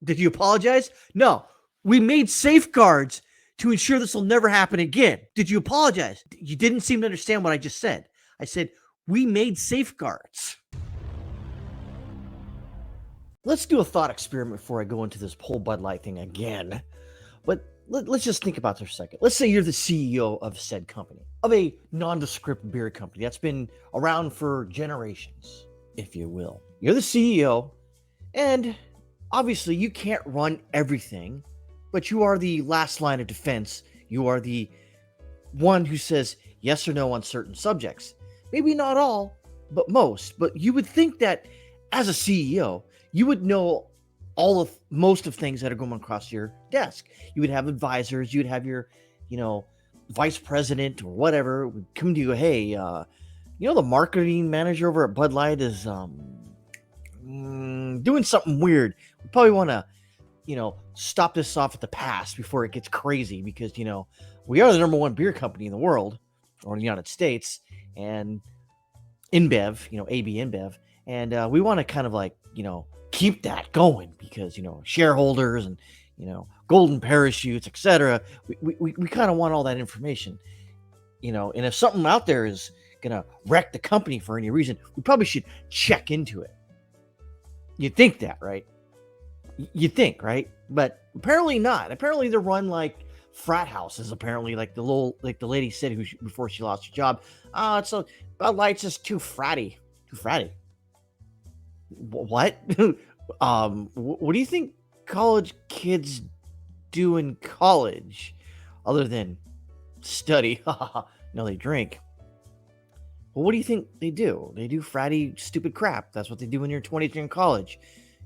Did you apologize? No. We made safeguards to ensure this will never happen again. Did you apologize? You didn't seem to understand what I just said. I said, we made safeguards. Let's do a thought experiment before I go into this whole Bud Light thing again. But let's just think about this for a second. Let's say you're the CEO of said company, of a nondescript beer company that's been around for generations, if you will. You're the CEO, and obviously you can't run everything, but you are the last line of defense. You are the one who says yes or no on certain subjects. Maybe not all, but most. But you would think that as a CEO, you would know most of things that are going across your desk. You would have advisors. You would have your, vice president or whatever would come to you. Hey, the marketing manager over at Bud Light is doing something weird. We probably want to, stop this off at the pass before it gets crazy because, we are the number one beer company in the world or in the United States, and InBev, AB InBev. And we want to kind of keep that going because, shareholders and, golden parachutes, etc. We kind of want all that information, and if something out there is going to wreck the company for any reason, we probably should check into it. You'd think that, right? You think, right? But apparently not. Apparently they're run like frat houses. Apparently, like the lady said before she lost her job. It's Bud Light's just too fratty. Too fratty. What? What do you think college kids do in college other than study? No, they drink. Well, what do you think they do? They do fratty, stupid crap. That's what they do when you're 23 in college.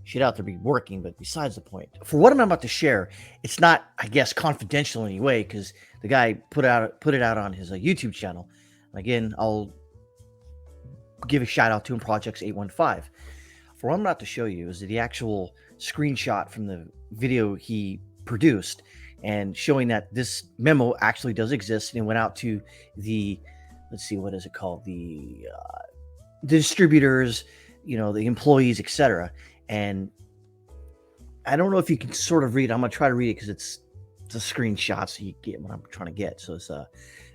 Should out there be working, but besides the point. For what I'm about to share, it's not, I guess, confidential in any way because the guy put it out on his YouTube channel. Again, I'll give a shout out to him, Projects 815. For what I'm about to show you is the actual screenshot from the video he produced and showing that this memo actually does exist, and it went out to the, let's see, what is it called? The distributors, the employees, etc. And I don't know if you can sort of read it. I'm going to try to read it because it's a screenshot so you get what I'm trying to get. So it's a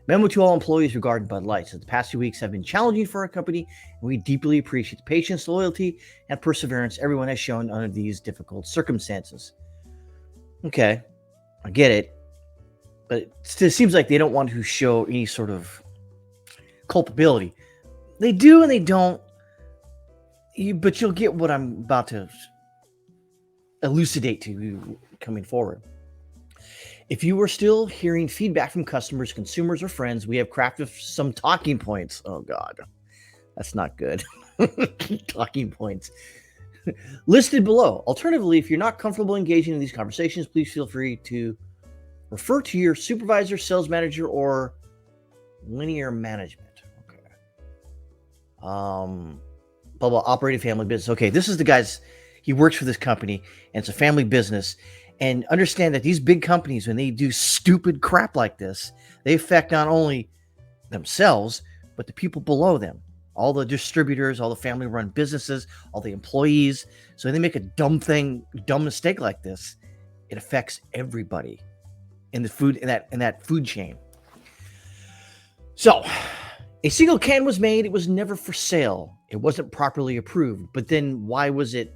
memo to all employees regarding Bud Light. So the past 2 weeks have been challenging for our company, and we deeply appreciate the patience, loyalty, and perseverance everyone has shown under these difficult circumstances. Okay, I get it. But it seems like they don't want to show any sort of culpability. They do and they don't. But you'll get what I'm about to elucidate to you coming forward. If you are still hearing feedback from customers, consumers, or friends, we have crafted some talking points. Oh, God. That's not good. Talking points. Listed below. Alternatively, if you're not comfortable engaging in these conversations, please feel free to refer to your supervisor, sales manager, or linear management. Okay. Blah, blah, operating family business. Okay, this is the guy's, he works for this company, and it's a family business. And understand that these big companies, when they do stupid crap like this, they affect not only themselves, but the people below them. All the distributors, all the family-run businesses, all the employees. So when they make a dumb mistake like this, it affects everybody in the food in that food chain. So a single can was made. It was never for sale. It wasn't properly approved. But then why was there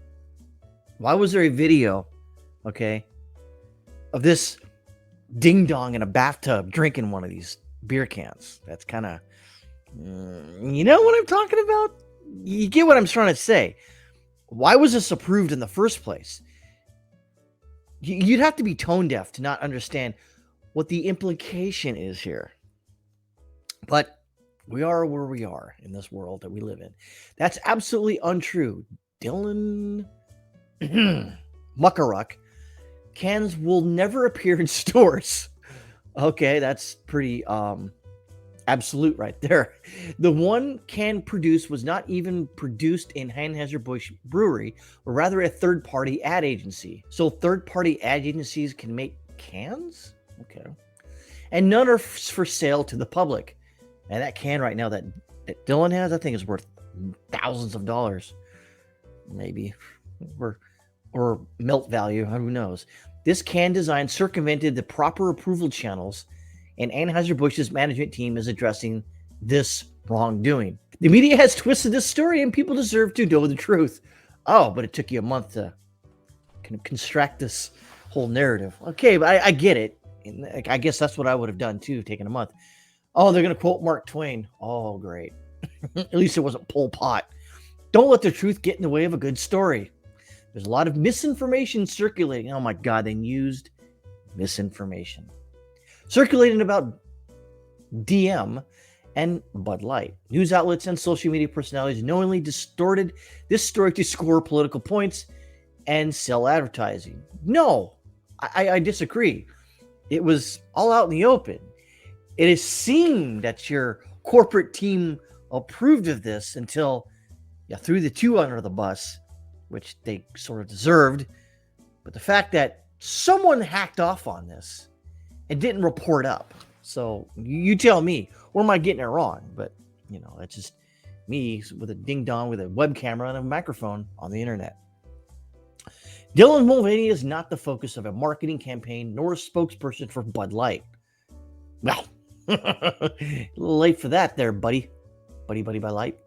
a video, okay, of this ding-dong in a bathtub drinking one of these beer cans? That's kind of, you know what I'm talking about? You get what I'm trying to say. Why was this approved in the first place? You'd have to be tone deaf to not understand what the implication is here. But we are where we are in this world that we live in. That's absolutely untrue. Dylan Muckaruck, cans will never appear in stores. Okay, that's pretty absolute right there. The one can produced was not even produced in Anheuser-Busch Brewery, or rather a third-party ad agency. So third-party ad agencies can make cans? Okay. And none are for sale to the public. And that can right now that Dylan has, I think is worth thousands of dollars. Maybe. We're or melt value, who knows. This can design circumvented the proper approval channels, and Anheuser-Busch's management team is addressing this wrongdoing. The media has twisted this story, and people deserve to know the truth. Oh, but it took you a month to construct this whole narrative. Okay, but I get it. And I guess that's what I would have done too, taking a month. Oh, they're going to quote Mark Twain. Oh, great. At least it wasn't Pol Pot. Don't let the truth get in the way of a good story. There's a lot of misinformation circulating. Oh my God, they used misinformation. Circulating about DM and Bud Light. News outlets and social media personalities knowingly distorted this story to score political points and sell advertising. No, I disagree. It was all out in the open. It is seemed that your corporate team approved of this until you threw the two under the bus, which they sort of deserved. But the fact that someone hacked off on this and didn't report up. So you tell me, or am I getting it wrong? But, that's just me with a ding-dong with a web camera and a microphone on the internet. Dylan Mulvaney is not the focus of a marketing campaign nor a spokesperson for Bud Light. Well, a little late for that there, buddy. Buddy Bud Light.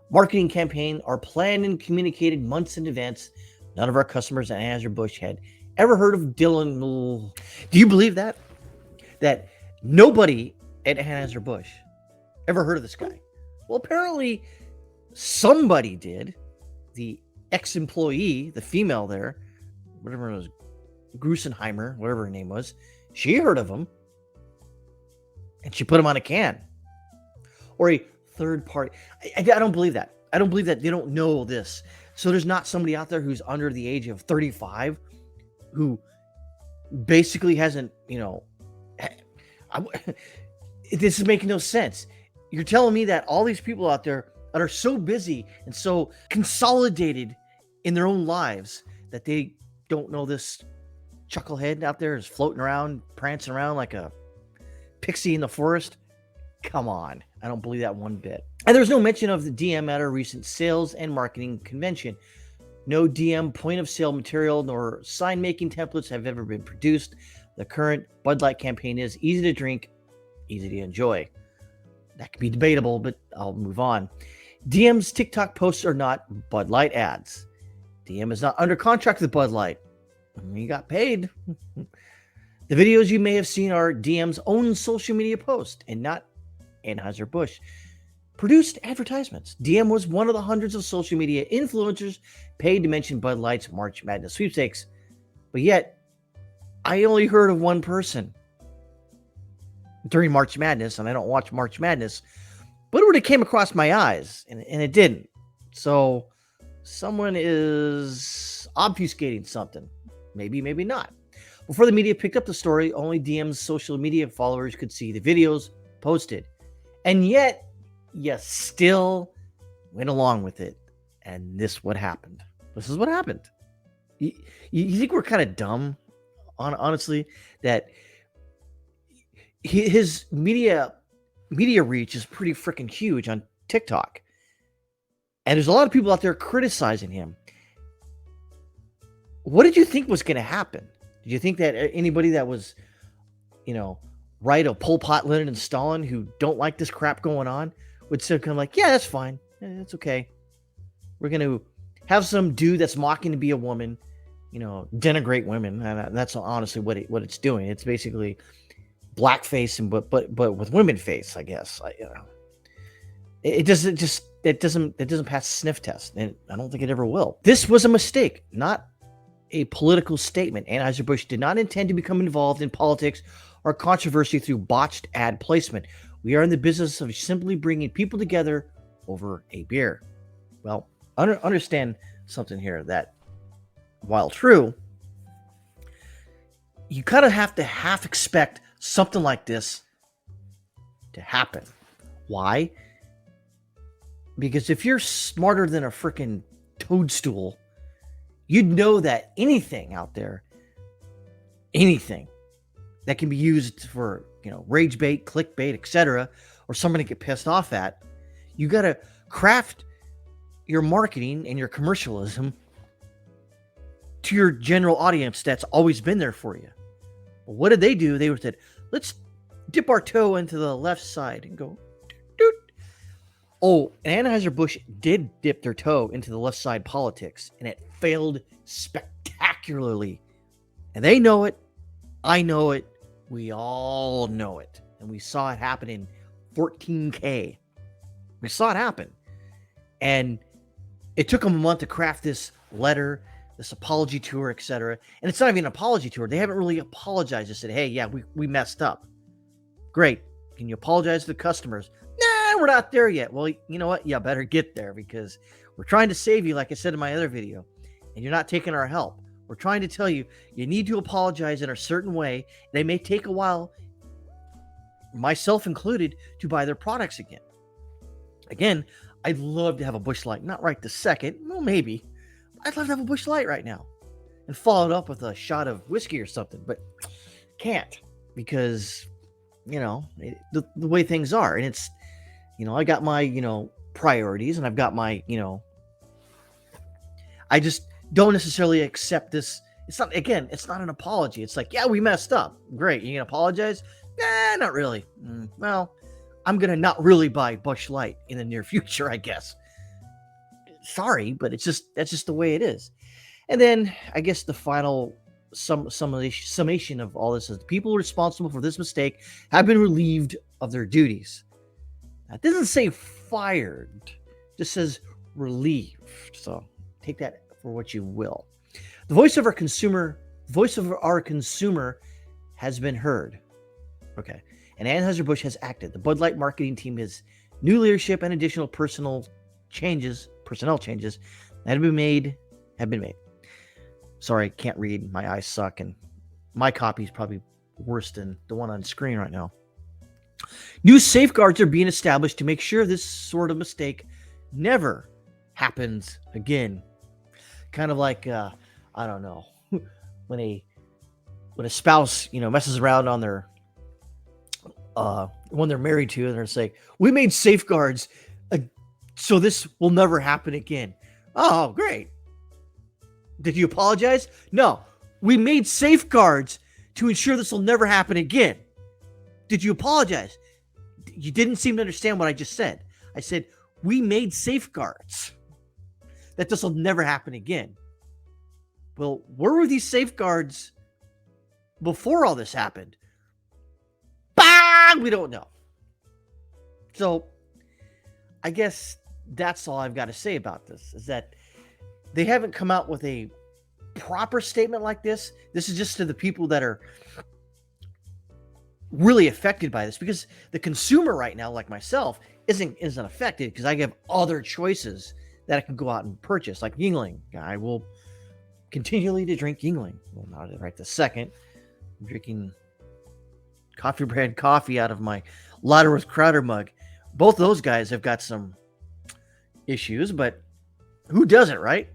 Marketing campaign are planned and communicated months in advance. None of our customers at Anheuser-Busch had ever heard of Dylan. Do you believe that? That nobody at Anheuser-Busch ever heard of this guy? Well, apparently somebody did. The ex-employee, the female there, whatever it was, Grusenheimer, whatever her name was, she heard of him. And she put him on a can. Or a third party. I don't believe that. I don't believe that they don't know this. So there's not somebody out there who's under the age of 35 who basically hasn't, this is making no sense. You're telling me that all these people out there that are so busy and so consolidated in their own lives that they don't know this chucklehead out there is floating around, prancing around like a pixie in the forest? Come on. I don't believe that one bit. And there's no mention of the DM at our recent sales and marketing convention. No DM point of sale material nor sign making templates have ever been produced. The current Bud Light campaign is easy to drink, easy to enjoy. That could be debatable, but I'll move on. DM's TikTok posts are not Bud Light ads. DM is not under contract with Bud Light. He got paid. The videos you may have seen are DM's own social media posts and not Anheuser-Busch produced advertisements. DM was one of the hundreds of social media influencers paid to mention Bud Light's March Madness sweepstakes. But yet, I only heard of one person during March Madness, and I don't watch March Madness, but it would have came across my eyes, and it didn't. So someone is obfuscating something. Maybe, maybe not. Before the media picked up the story, only DM's social media followers could see the videos posted. And yet, you still went along with it. And this is what happened. This is what happened. You think we're kind of dumb, honestly, that his media reach is pretty freaking huge on TikTok. And there's a lot of people out there criticizing him. What did you think was going to happen? Did you think that anybody that was, right of Pol Pot, Lenin, and Stalin who don't like this crap going on would still come like, yeah, that's fine. That's okay. We're going to have some dude that's mocking to be a woman, denigrate women. And that's honestly what it's doing. It's basically blackface and but with women face, I guess. It doesn't pass the sniff test, and I don't think it ever will. This was a mistake, not a political statement. Anheuser-Busch did not intend to become involved in politics or controversy through botched ad placement. We are in the business of simply bringing people together over a beer. Well, understand something here, that while true, you kind of have to half expect something like this to happen. Why? Because if you're smarter than a freaking toadstool, you'd know that anything out there, anything that can be used for, rage bait, clickbait, etc., or somebody to get pissed off at, you got to craft your marketing and your commercialism to your general audience that's always been there for you. But what did they do? They said, let's dip our toe into the left side and go, doot. Oh, Anheuser-Busch did dip their toe into the left side politics, and it failed spectacularly. And they know it. I know it. We all know it. And we saw it happen in 14K. We saw it happen. And it took them a month to craft this letter, this apology tour, etc. And it's not even an apology tour. They haven't really apologized. They said, hey, yeah, we messed up. Great. Can you apologize to the customers? Nah, we're not there yet. Well, you know what? You better get there, because we're trying to save you, like I said in my other video, and you're not taking our help. We're trying to tell you, you need to apologize in a certain way. They may take a while, myself included, to buy their products again. Again, I'd love to have a Busch Light. Not right this second. Well, maybe. I'd love to have a Busch Light right now and follow it up with a shot of whiskey or something, but can't, because, the way things are. And it's, I got my, priorities, and I've got my, I just don't necessarily accept this. It's not an apology. It's like, yeah, we messed up. Great. You gonna apologize? Nah, not really. Well, I'm going to not really buy Busch Light in the near future, I guess. Sorry, but that's just the way it is. And then I guess the final summation of all this is the people responsible for this mistake have been relieved of their duties. Now, it doesn't say fired, it just says relieved. So take that for what you will. The voice of our consumer has been heard. Okay. And Anheuser-Busch has acted. The Bud Light marketing team has new leadership and additional personnel changes that have been made. Sorry, I can't read. My eyes suck, and my copy is probably worse than the one on screen right now. New safeguards are being established to make sure this sort of mistake never happens again. Kind of like, I don't know, when a spouse, messes around on their when they're married to, and they're saying, we made safeguards so this will never happen again. Oh, great. Did you apologize? No. We made safeguards to ensure this will never happen again. Did you apologize? You didn't seem to understand what I just said. I said, we made safeguards that this will never happen again. Well, where were these safeguards before all this happened? We don't know. So I guess that's all I've got to say about this, is that they haven't come out with a proper statement like this. This is just to the people that are really affected by this, because the consumer right now, like myself, isn't affected, because I have other choices that I can go out and purchase, like Yingling. I will continually to drink Yingling. Well, not right this second. I'm drinking coffee brand coffee out of my Louderworth Crowder mug. Both those guys have got some issues, but who doesn't, right?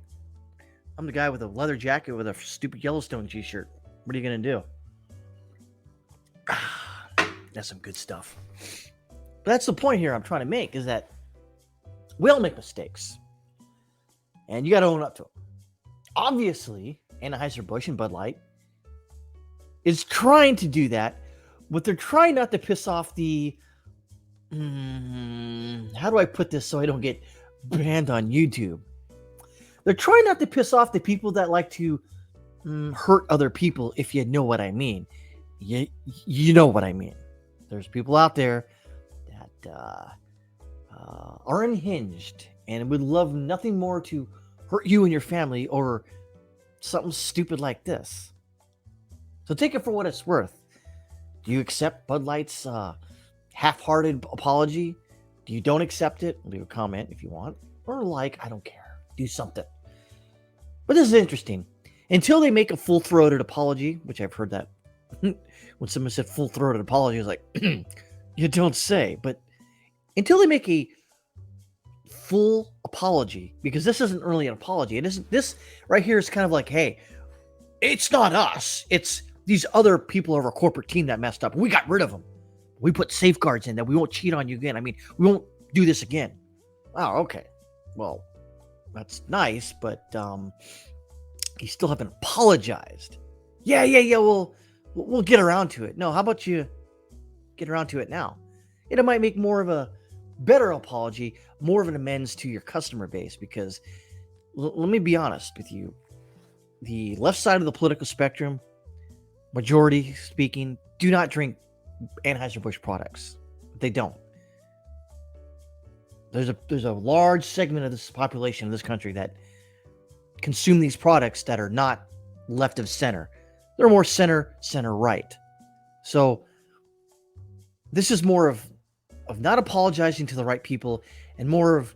I'm the guy with a leather jacket with a stupid Yellowstone t-shirt. What are you going to do? That's some good stuff. But that's the point here I'm trying to make, is that we all make mistakes, and you got to own up to them. Obviously, Anheuser-Busch and Bud Light is trying to do that, but they're trying not to piss off the... how do I put this so I don't get banned on YouTube? They're trying not to piss off the people that like to hurt other people, if you know what I mean. You know what I mean. There's people out there that are unhinged and would love nothing more to hurt you and your family, or something stupid like this. So take it for what it's worth. Do you accept Bud Light's half-hearted apology? Do you don't accept it? Leave a comment if you want. Or like, I don't care. Do something. But this is interesting. Until they make a full-throated apology, which I've heard that when someone said full-throated apology, I was like, you don't say. But until they make a full apology, because this isn't really an apology. It isn't. This right here is kind of like, hey, it's not us. It's these other people of our corporate team that messed up. We got rid of them. We put safeguards in that we won't cheat on you again. I mean, we won't do this again. Oh, okay. Well, that's nice, but You still haven't apologized. Yeah, yeah, yeah. We'll get around to it. No, how about you get around to it now? It might make more of a better apology, more of an amends to your customer base. Because let me be honest with you, the left side of the political spectrum, majority speaking, do not drink Anheuser-Busch products. They don't. There's a large segment of this population of this country that consume these products that are not left of center. They're more center right. So this is more of not apologizing to the right people and more of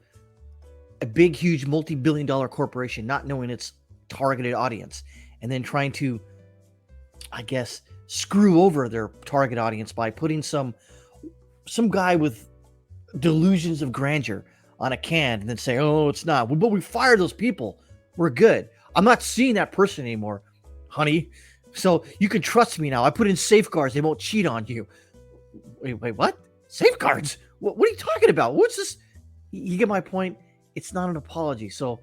a big, huge, multi-billion-dollar corporation not knowing its targeted audience and then trying to, I guess, screw over their target audience by putting some guy with delusions of grandeur on a can and then say, oh, it's not. But we fired those people. We're good. I'm not seeing that person anymore, honey. So you can trust me now. I put in safeguards. They won't cheat on you. Wait, what? Safeguards? What are you talking about? What's this? You get my point? It's not an apology. So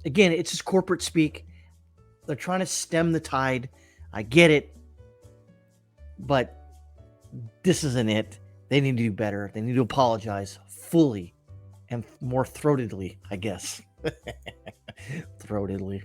again, it's just corporate speak. They're trying to stem the tide. I get it. But this isn't it. They need to do better. They need to apologize fully and more throatedly, I guess. Throatedly.